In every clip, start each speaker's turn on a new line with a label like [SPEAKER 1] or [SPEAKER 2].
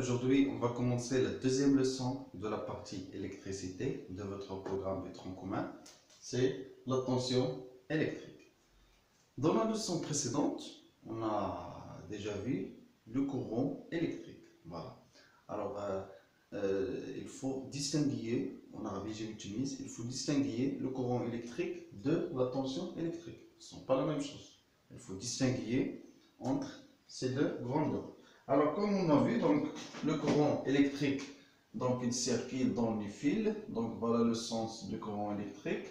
[SPEAKER 1] aujourd'hui, on va commencer la deuxième leçon de la partie électricité de votre programme du tronc commun. C'est la tension électrique. Dans la leçon précédente, on a déjà vu le courant électrique. Voilà. Alors, il faut distinguer, en Arabie je l'utilise, il faut distinguer le courant électrique de la tension électrique. Ce ne sont pas la même chose. Il faut distinguer entre ces deux grandeurs. Alors, comme on a vu, donc, le courant électrique, donc, il circule dans les fils. Donc, voilà le sens du courant électrique.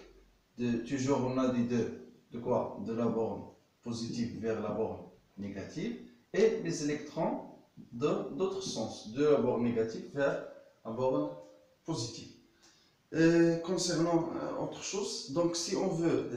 [SPEAKER 1] Toujours, on a dit de quoi? De la borne positive vers la borne négative. Et les électrons d'autre sens, de la borne négative vers la borne positive. Concernant autre chose, donc si on veut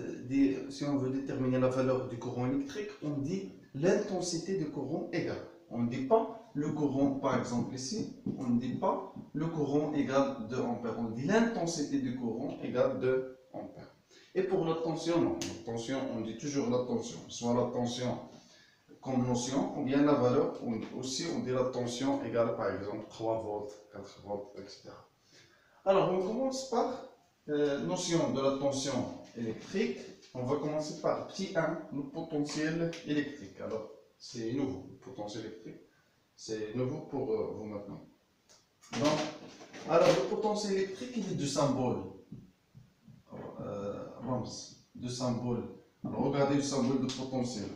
[SPEAKER 1] déterminer la valeur du courant électrique, on dit l'intensité du courant égale. On ne dit pas le courant, par exemple ici, on ne dit pas le courant égale 2 ampères. On dit l'intensité du courant égale 2 ampères. Et pour la tension, non. La tension, on dit toujours la tension. Soit la tension comme notion, ou bien la valeur, aussi on dit la tension égale par exemple 3 volts, 4 volts, etc. Alors on commence par notion de la tension électrique. On va commencer par petit 1, le potentiel électrique. Alors c'est nouveau, le potentiel électrique, c'est nouveau pour vous maintenant. Donc, alors le potentiel électrique, il est du symbole Rams, de symbole. Alors regardez le symbole de potentiel.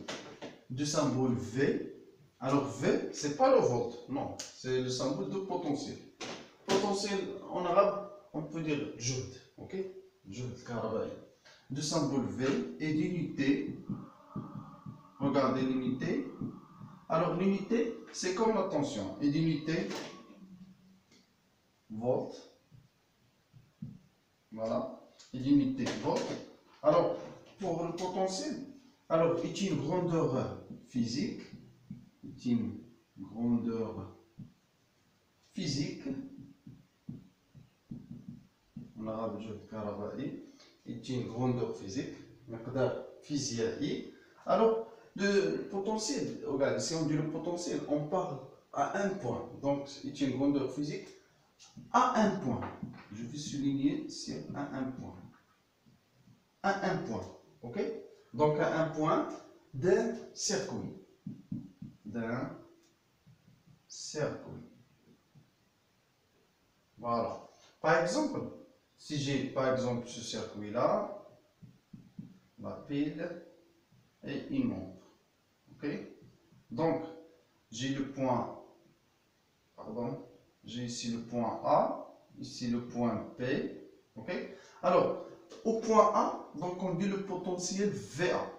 [SPEAKER 1] Du symbole V. Alors V, c'est pas le volt, non, c'est le symbole de potentiel. Potentiel en arabe, on peut dire joule, ok? Joule, carabaï. Du symbole V et d'unité. Regardez l'unité. Alors l'unité, c'est comme la tension. Et d'unité, volt. Voilà. Et d'unité, volt. Alors, pour le potentiel, alors, est une grandeur physique, en arabe je karabaï, est une grandeur physique, مقدار physique. Alors, le potentiel, regarde, si on dit le potentiel, on parle à un point, donc c'est une grandeur physique à un point. Je vais souligner sur un point. À un point, ok? Donc à un point d'un circuit. Voilà. Par exemple, si j'ai par exemple ce circuit-là, la pile et une montre. Ok? Donc, j'ai le point, j'ai ici le point A, ici le point P. Ok? Alors, au point A, donc on dit le potentiel VA.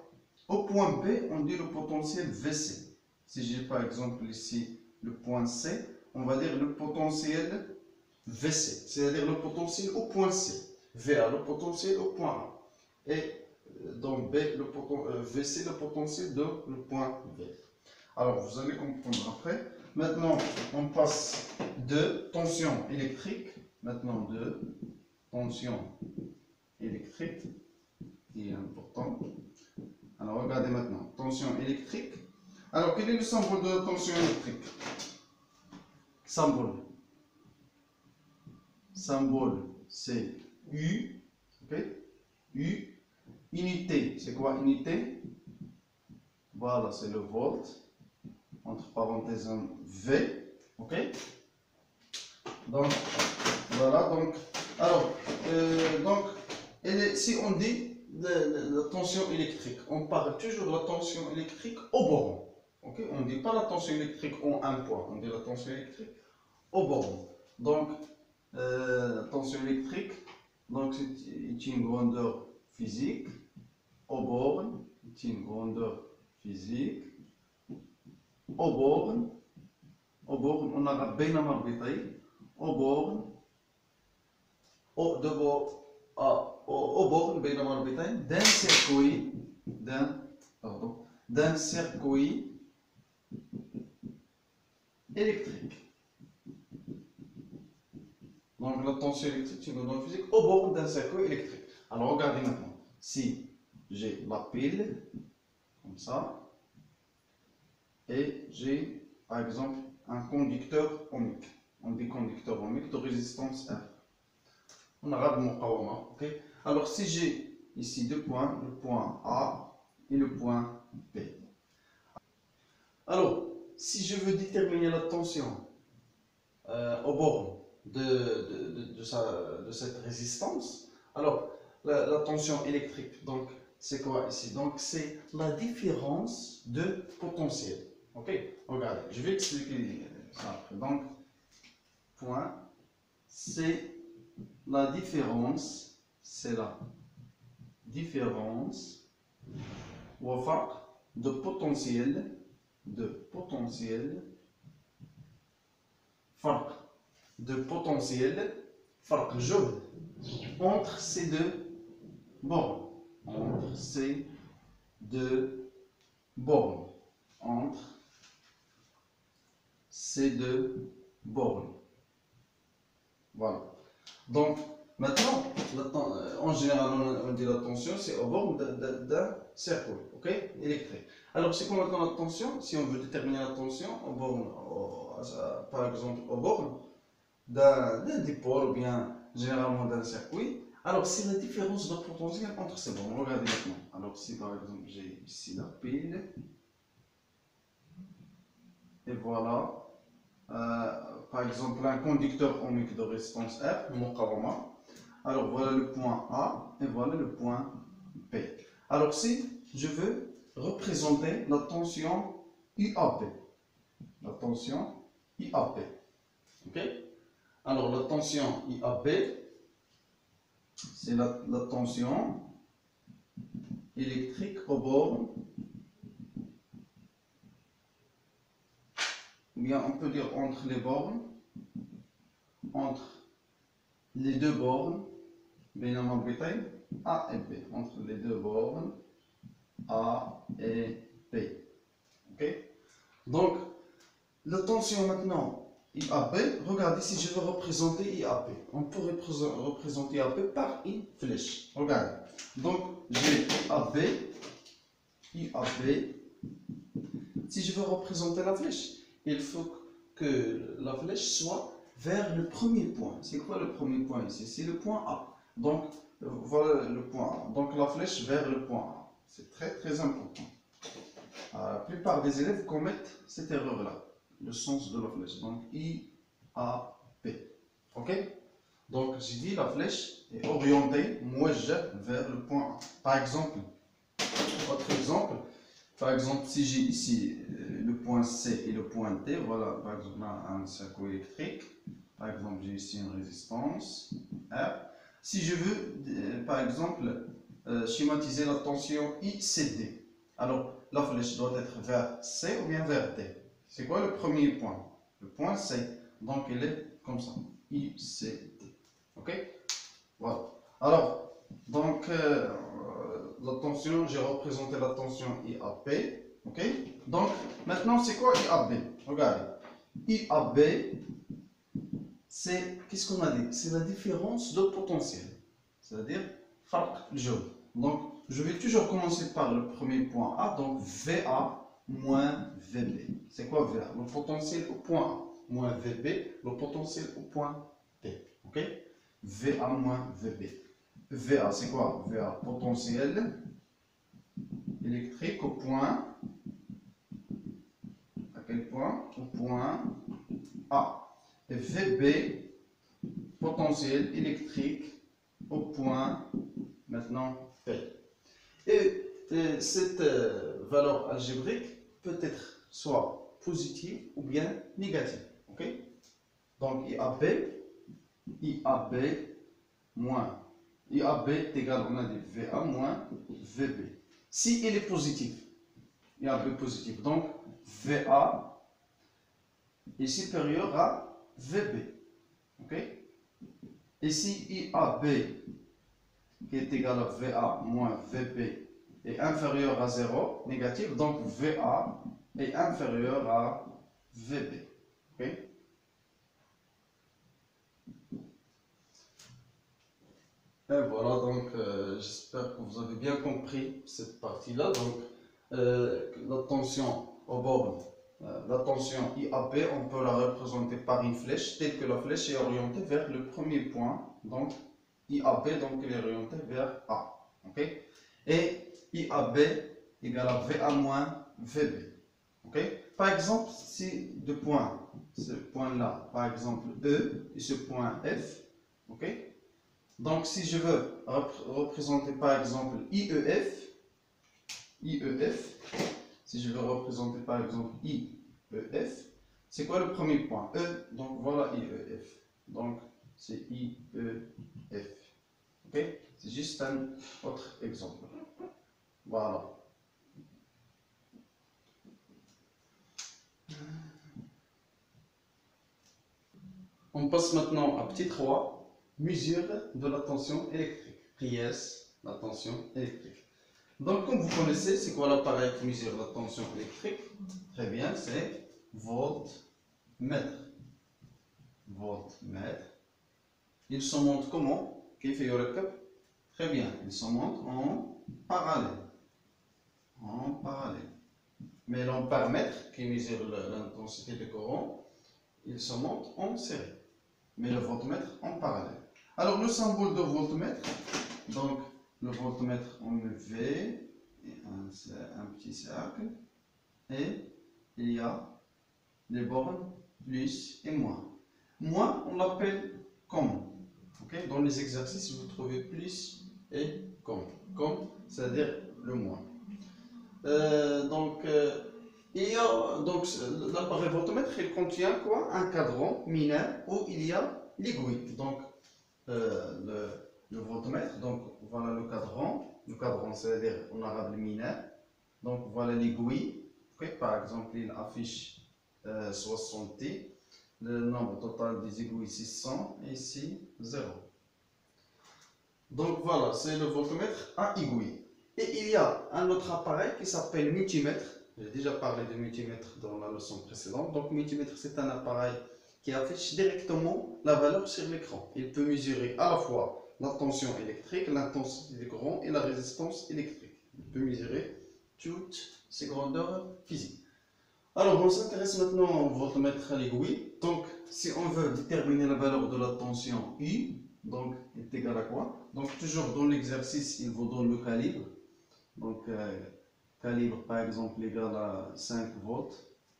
[SPEAKER 1] Au point B, on dit le potentiel VC. Si j'ai par exemple ici le point C, on va dire le potentiel VC, c'est-à-dire le potentiel au point C. VA, le potentiel au point A. Et donc B, VC, le potentiel de le point V. Alors, vous allez comprendre après. Maintenant, on passe de tension électrique. Maintenant, de tension électrique, qui est important. Alors, regardez maintenant, tension électrique. Alors, quel est le symbole de la tension électrique? Symbole, c'est U. Ok? U. Unité, c'est quoi unité? Voilà, c'est le volt. Entre parenthèses, un V. Ok? Donc, voilà. Donc, alors, si on dit la tension électrique, on parle toujours de la tension électrique au borne. Okay? On ne dit pas la tension électrique en un point, on dit la tension électrique au borne. Donc, la tension électrique, donc c'est une grandeur physique au borne, c'est une grandeur physique au borne, on a bien marqué au borne, au borne بين مربطين d'un circuit électrique. Donc la tension électrique, c'est une grandeur physique au bord d'un circuit électrique. Alors regardez maintenant, si j'ai la pile, comme ça, et j'ai par exemple un conducteur ohmique. On dit conducteur ohmique de résistance R. On arabe muqawama, ok? Alors si j'ai ici deux points, le point A et le point B. Alors, si je veux déterminer la tension au bornes de cette résistance, alors la tension électrique, donc c'est quoi ici? Donc c'est la différence de potentiel. Ok? Regardez, je vais expliquer ça après. Donc, point, c'est la différence, ou de potentiel, فرق de potentiel, فرق جهد entre ces deux bornes, entre ces deux bornes, voilà. Donc maintenant, en général on dit la tension c'est au bord d'un circuit, ok, électrique. Alors c'est quoi maintenant la tension? Si on veut déterminer la tension au bord, par exemple au bord d'un dipôle ou bien généralement d'un circuit, alors c'est la différence de potentiel entre ces bornes. Regardez maintenant. Alors si par exemple j'ai ici la pile, et voilà, par exemple un conducteur ohmique de résistance R, muqawama. Alors voilà le point A et voilà le point B. Alors si je veux représenter la tension IAP, ok? Alors la tension IAP, c'est la tension électrique au bornes, ou bien on peut dire entre les bornes, entre les deux bornes, A et B, entre les deux bornes A et B. Ok? Donc, la tension maintenant IAP, regardez si je veux représenter IAP. On peut représenter IAP par une flèche. Regardez. Donc, j'ai IAP. Si je veux représenter la flèche, il faut que la flèche soit vers le premier point. C'est quoi le premier point ici? C'est le point A. Donc, voilà le point A. Donc, la flèche vers le point A. C'est très très important. La plupart des élèves commettent cette erreur-là, le sens de la flèche. Donc, IAP. Ok? Donc, j'ai dit la flèche est orientée, mouajjah, vers le point A. Par exemple, autre exemple, par exemple, si j'ai ici le point C et le point D, voilà, par exemple, un circuit électrique. Par exemple, j'ai ici une résistance R. Si je veux, par exemple, schématiser la tension ICD, alors la flèche doit être vers C ou bien vers D. C'est quoi le premier point? Le point C. Donc, il est comme ça, ICD. Ok? Voilà. Alors, donc, la tension, j'ai représenté la tension IAP. Ok? Donc, maintenant, c'est quoi IAB? Regardez. IAB, c'est, qu'est-ce qu'on a dit? C'est la différence de potentiel. C'est-à-dire, farq الجهد. Donc, je vais toujours commencer par le premier point A. Donc, VA moins VB. C'est quoi VA? Le potentiel au point A moins VB, le potentiel au point B. Ok? VA moins VB. VA, c'est quoi? VA, potentiel électrique au point. À quel point? Au point A. Et VB, potentiel électrique au point maintenant P. Et cette valeur algébrique peut être soit positive ou bien négative. Ok? Donc IAB moins IAB est égal, on a dit VA moins VB. Si il est positif, IAB positif, donc VA est supérieur à VB. Ok? Et si IAB qui est égal à VA moins VB est inférieur à 0, négatif, donc VA est inférieur à VB. Ok? Et voilà, donc j'espère que vous avez bien compris cette partie-là. Donc, la tension au borne la tension IAP, on peut la représenter par une flèche, telle que la flèche est orientée vers le premier point. Donc, IAP, donc elle est orientée vers A. Ok? Et IAB égale à VA moins VB. Ok? Par exemple, si deux points, ce point-là, par exemple E et ce point F, ok? Donc, si je veux représenter par exemple IEF, si je veux représenter par exemple IEF, c'est quoi le premier point? E, donc voilà IEF. Donc, c'est IEF. Ok? C'est juste un autre exemple. Voilà. On passe maintenant à petit 3, mesure de la tension électrique. PS, la tension électrique. Donc, comme vous connaissez, c'est quoi l'appareil qui mesure la tension électrique? Très bien, c'est voltmètre. Voltmètre. Il se montre comment? Très bien, il se montre en parallèle. En parallèle. Mais l'ampèremètre, qui mesure l'intensité du courant, il se montre en série. Mais le voltmètre en parallèle. Alors, le symbole de voltmètre, donc le voltmètre on met V, et un petit cercle, et il y a les bornes plus et moins. Moins, on l'appelle comme. Okay? Dans les exercices, vous trouvez plus et comme. Comme, c'est-à-dire le moins. Donc, l'appareil voltmètre, il contient quoi? Un cadran mineur où il y a l'aiguille. Donc, le voltmètre, donc voilà le cadran. Le cadran, c'est-à-dire en arabe le mineur. Donc, voilà l'aiguille. Okay? Par exemple, il affiche 60. Le nombre total des aiguilles 600 et ici 0. Donc voilà, c'est le voltmètre à aiguille. Et il y a un autre appareil qui s'appelle multimètre. J'ai déjà parlé de multimètre dans la leçon précédente. Donc multimètre, c'est un appareil qui affiche directement la valeur sur l'écran. Il peut mesurer à la fois la tension électrique, l'intensité du courant et la résistance électrique. Il peut mesurer toutes ces grandeurs physiques. Alors, on s'intéresse maintenant au voltmètre à l'aiguille. Donc, si on veut déterminer la valeur de la tension U, donc est égal à quoi? Donc, toujours dans l'exercice, il vous donne le calibre. Donc, calibre, par exemple, égal à 5 volts,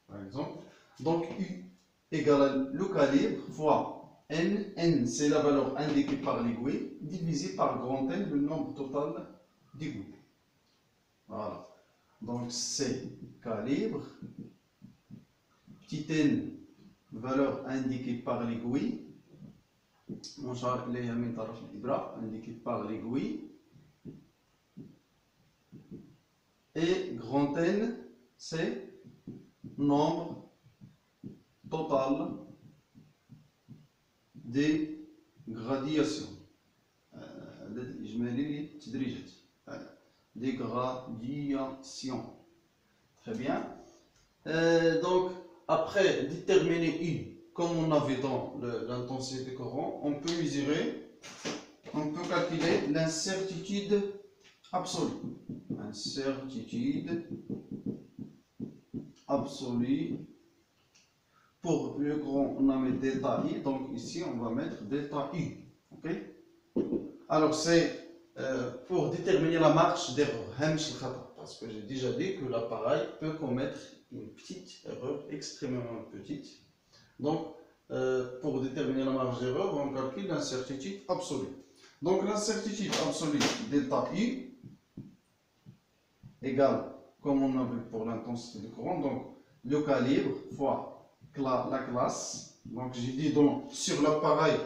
[SPEAKER 1] par exemple. Donc, U égale à le calibre fois N. N, c'est la valeur indiquée par l'aiguille, divisé par grand N, le nombre total d'aiguilles. Voilà. Donc, c'est calibre. Petit n, valeur indiquée par l'aiguille, indiquée par l'aiguille, et grand N, c'est nombre total des gradations. Des gradations. Très bien. Donc, après déterminer U, comme on avait dans l'intensité du courant, on peut mesurer, on peut calculer l'incertitude absolue. Incertitude absolue. Pour le grand, on a mis delta I, donc ici on va mettre delta U. Okay? Alors, c'est pour déterminer la marge d'erreur, parce que j'ai déjà dit que l'appareil peut commettre une petite erreur, extrêmement petite. Donc, pour déterminer la marge d'erreur, on calcule l'incertitude absolue. Donc, l'incertitude absolue delta U égale, comme on a vu pour l'intensité du courant, donc le calibre fois la classe. Donc, j'ai dit sur l'appareil,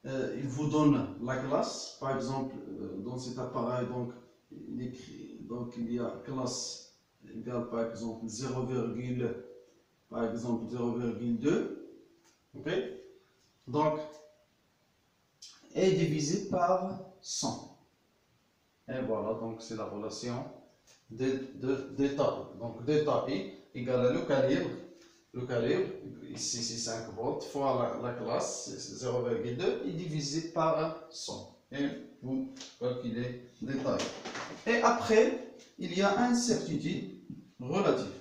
[SPEAKER 1] il vous donne la classe. Par exemple, dans cet appareil, donc, il y a classe égale par exemple 0,2. Ok? Donc, est divisé par 100. Et voilà, donc c'est la relation de delta I. Donc, delta I égale à le calibre. Le calibre, ici c'est 5 volts, fois la classe, c'est 0,2, et divisé par 100. Et vous calculez delta I. Et après, il y a incertitude relative.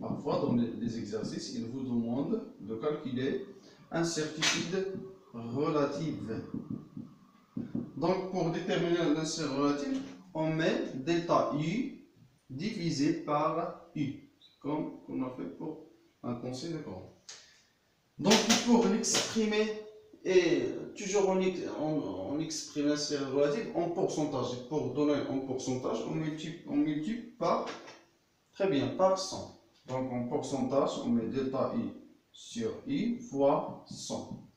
[SPEAKER 1] parfois dans les exercices, il vous demande de calculer incertitude relative. Donc pour déterminer l'incertitude relative, on met delta U divisé par U, comme on a fait pour un conseil de courant. Donc pour l'exprimer, et toujours on exprime l'incertitude relative en pourcentage. Et pour donner en pourcentage, on multiplie par, très bien, par 100. Donc en pourcentage, on met delta I sur I fois 100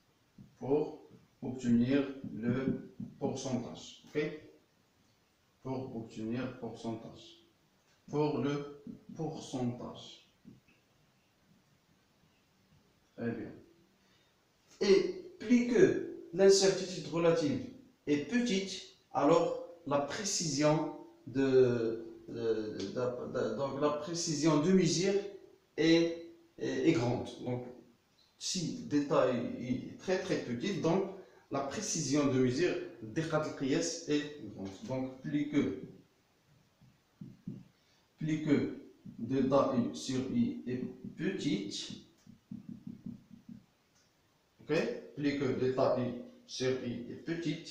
[SPEAKER 1] pour obtenir le pourcentage. Ok? Pour obtenir le pourcentage. Pour le pourcentage. Très bien. Et plus que l'incertitude relative est petite, alors la précision donc la précision de mesure est grande. Donc, si le détail est très petit, donc la précision de mesure دقة القياس est grande. Donc, plus que delta I sur I est petite, ok, plus que delta I sur I est petite,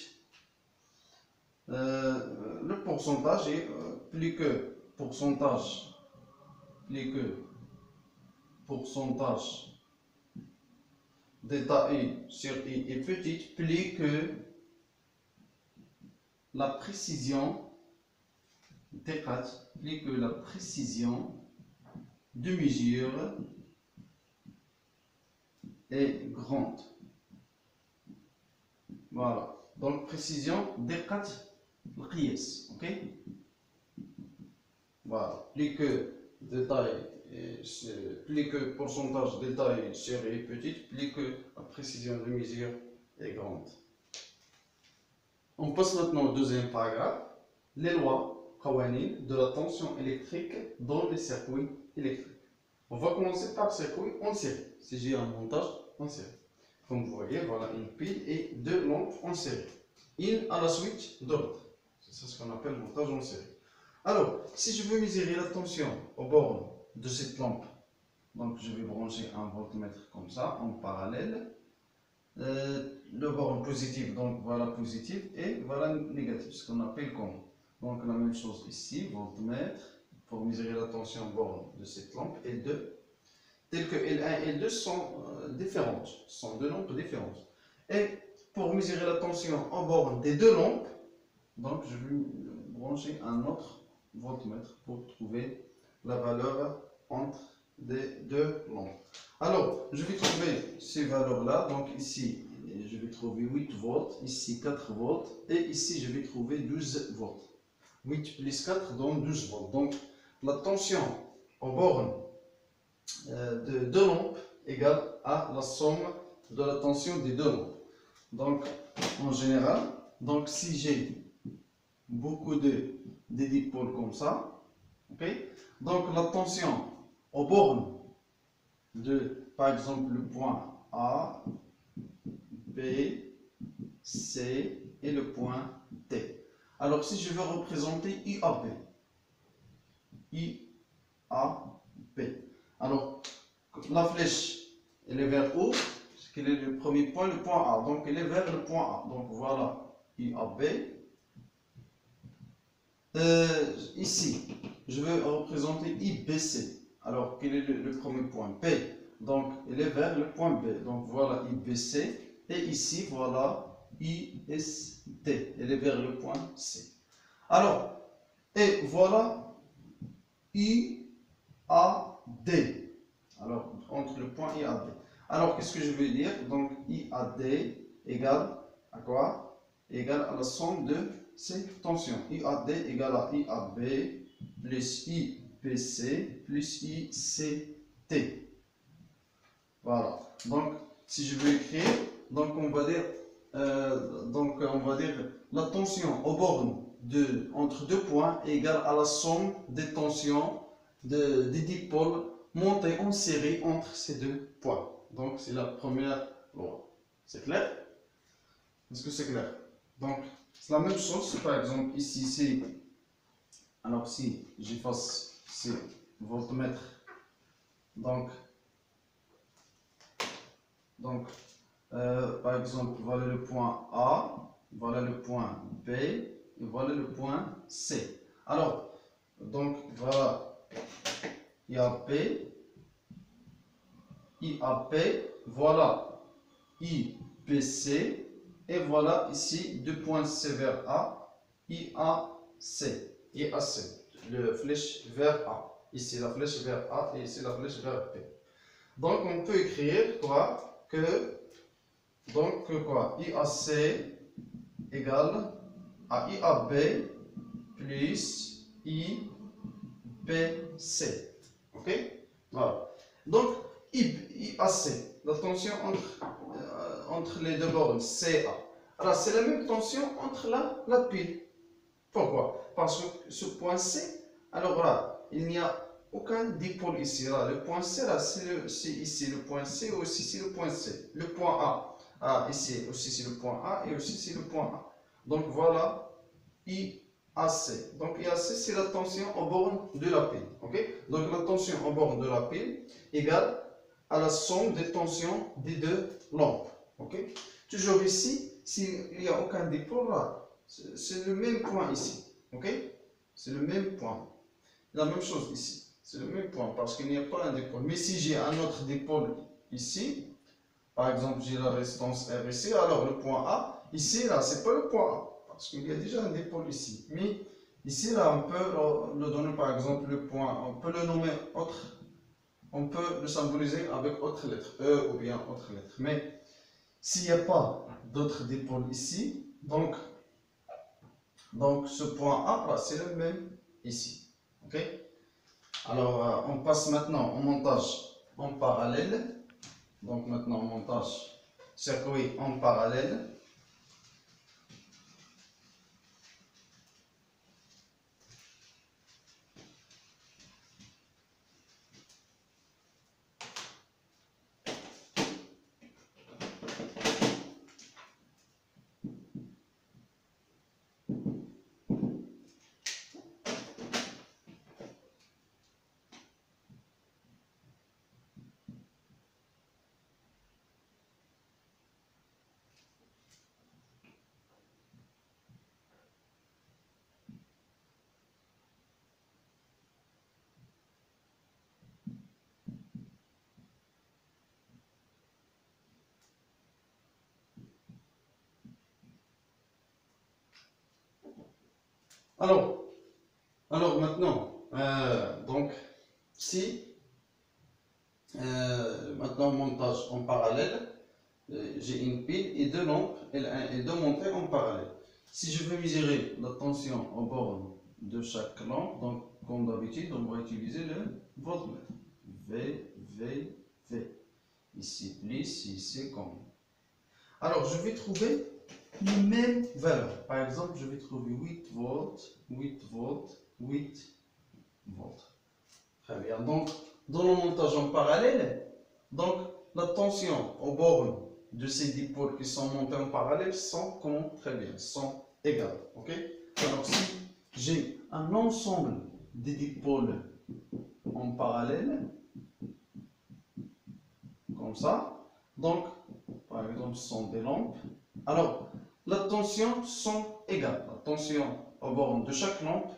[SPEAKER 1] le pourcentage est plus que pourcentage delta I sur I est petite, plus que la précision de mesure est grande. Voilà. Donc précision دقة القياس. Ok. Voilà. Plus que pourcentage de détail sur I est petite, plus que la précision de mesure est grande. On passe maintenant au deuxième paragraphe. Les lois, قوانين de la tension électrique dans les circuits électriques. On va commencer par circuit en série. Si j'ai un montage en série. Comme vous voyez, voilà une pile et deux lampes en série. Une à la suite de l'autre. C'est ce qu'on appelle montage en série. Alors, si je veux mesurer la tension aux bornes de cette lampe, donc je vais brancher un voltmètre comme ça, en parallèle. Le borne positive, donc voilà positive, et voilà négative, ce qu'on appelle comme. Donc la même chose ici, voltmètre, pour mesurer la tension borne de cette lampe, L2, telles que L1 et L2 sont différentes, sont deux lampes différentes. Et pour mesurer la tension en borne des deux lampes, donc je vais brancher un autre voltmètre pour trouver la valeur entre des deux lampes. Alors, je vais trouver ces valeurs-là. Donc ici, je vais trouver 8 volts, ici 4 volts, et ici, je vais trouver 12 volts. 8 plus 4 donne 12 volts. Donc, la tension aux bornes de deux lampes égale à la somme de la tension des deux lampes. Donc, en général, donc si j'ai beaucoup de dipôles comme ça, ok, donc la tension aux bornes de, par exemple, le point A, B, C et le point T. Alors, si je veux représenter IAB, alors, la flèche, elle est vers où? Quel est le premier point? Le point A. Donc, elle est vers le point A. Donc, voilà IAB. Ici, je veux représenter IBC. Alors, quel est le premier point? P. Donc, elle est vers le point B. Donc, voilà IBC. Et ici, voilà IST. Elle est vers le point C. Alors, et voilà IAD. Alors, entre le point IAD. Alors, qu'est-ce que je veux dire? Donc, IAD égale à quoi? Égale à la somme de ces tensions. IAD égale à IAB plus IBC plus ICT. Voilà. Donc, si je veux écrire, donc on va dire la tension aux bornes entre deux points est égale à la somme des tensions des dipôles montés en série entre ces deux points. Donc, c'est la première loi. C'est clair? Est-ce que c'est clair? Donc, c'est la même chose. Par exemple, ici, c'est. Alors, si j'efface ces voltmètres Donc, donc par exemple, voilà le point A, voilà le point B, et voilà le point C. Alors, donc voilà, IAP, IAP, voilà IPC, et voilà ici deux points C vers A, IAC, IAC, le flèche vers A. Ici la flèche vers A et ici la flèche vers P. Donc on peut écrire quoi que donc quoi IAC égale à IAB plus IPC. Ok? Voilà. Donc IAC, la tension entre les deux bornes CA. Alors c'est la même tension entre la pile. Pourquoi? Parce que ce point C, alors là, il n'y a aucun dipôle ici. Là, le point C, là, c'est ici le point C, aussi c'est le point C. Le point A, ici aussi c'est le point A et aussi c'est le point A. Donc voilà IAC. Donc IAC, c'est la tension en borne de la pile. Okay? Donc la tension en borne de la pile égale à la somme des tensions des deux lampes. Okay? Toujours ici, s'il n'y a aucun dipôle, là, c'est le même point ici. Ok? C'est le même point. La même chose ici. C'est le même point parce qu'il n'y a pas un dipôle. Mais si j'ai un autre dipôle ici, par exemple, j'ai la résistance R ici, alors le point A, ici, là, c'est pas le point A parce qu'il y a déjà un dipôle ici. Mais ici, là, on peut le donner par exemple le point, on peut le nommer autre, on peut le symboliser avec autre lettre, E ou bien autre lettre. Mais s'il n'y a pas d'autre dipôle ici, donc ce point A, c'est le même ici. Ok? Alors, on passe maintenant au montage en parallèle. Donc maintenant, on montage circuit en parallèle. Alors, maintenant, donc, si maintenant montage en parallèle, j'ai une pile et deux lampes et deux montées en parallèle. Si je veux mesurer la tension en borne de chaque lampe, donc comme d'habitude, on va utiliser le voltmètre. V, V, V. Ici plus, ici comme. Alors, je vais trouver les mêmes valeurs. Par exemple, je vais trouver 8 volts, 8 volts, 8 volts. Très bien. Donc, dans le montage en parallèle, donc la tension aux bornes de ces dipôles qui sont montés en parallèle sont comment? Très bien, sont égales. Ok? Alors, si j'ai un ensemble des dipôles en parallèle, comme ça, donc, par exemple, ce sont des lampes. Alors, la tension sont égales. La tension aux bornes de chaque lampe,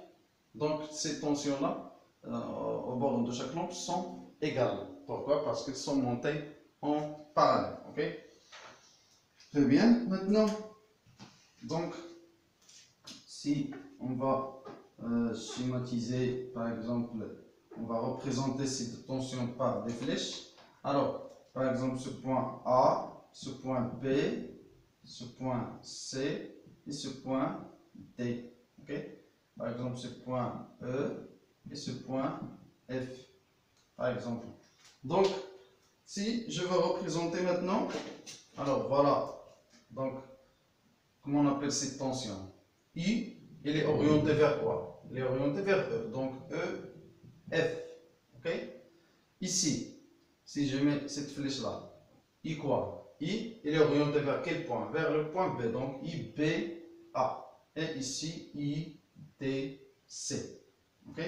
[SPEAKER 1] donc ces tensions-là, aux bornes de chaque lampe sont égales. Pourquoi? Parce qu'elles sont montées en parallèle. Ok? Très bien. Maintenant, donc, si on va schématiser, par exemple, on va représenter ces tensions par des flèches. Alors, par exemple, ce point A, ce point B, ce point C et ce point D. Okay? Par exemple, ce point E et ce point F. Par exemple. Donc, si je veux représenter maintenant, alors voilà. Donc, comment on appelle cette tension? I, il est orienté vers quoi? Il est orienté vers E. Donc, E, F. Ok? Ici, si je mets cette flèche-là, I quoi? I, il est orienté vers quel point? Vers le point B. Donc, I, B, A. Et ici, I, D, C. Ok?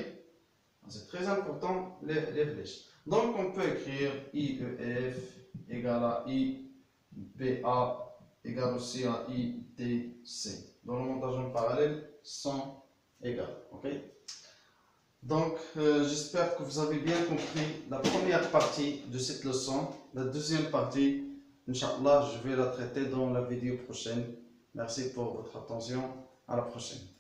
[SPEAKER 1] C'est très important, les flèches. Donc on peut écrire IEF égale à IBA égale aussi à ITC. Dans le montage en parallèle sont égales. Ok? Donc j'espère que vous avez bien compris la première partie de cette leçon. La deuxième partie, Inch'Allah, je vais la traiter dans la vidéo prochaine. Merci pour votre attention. À la prochaine.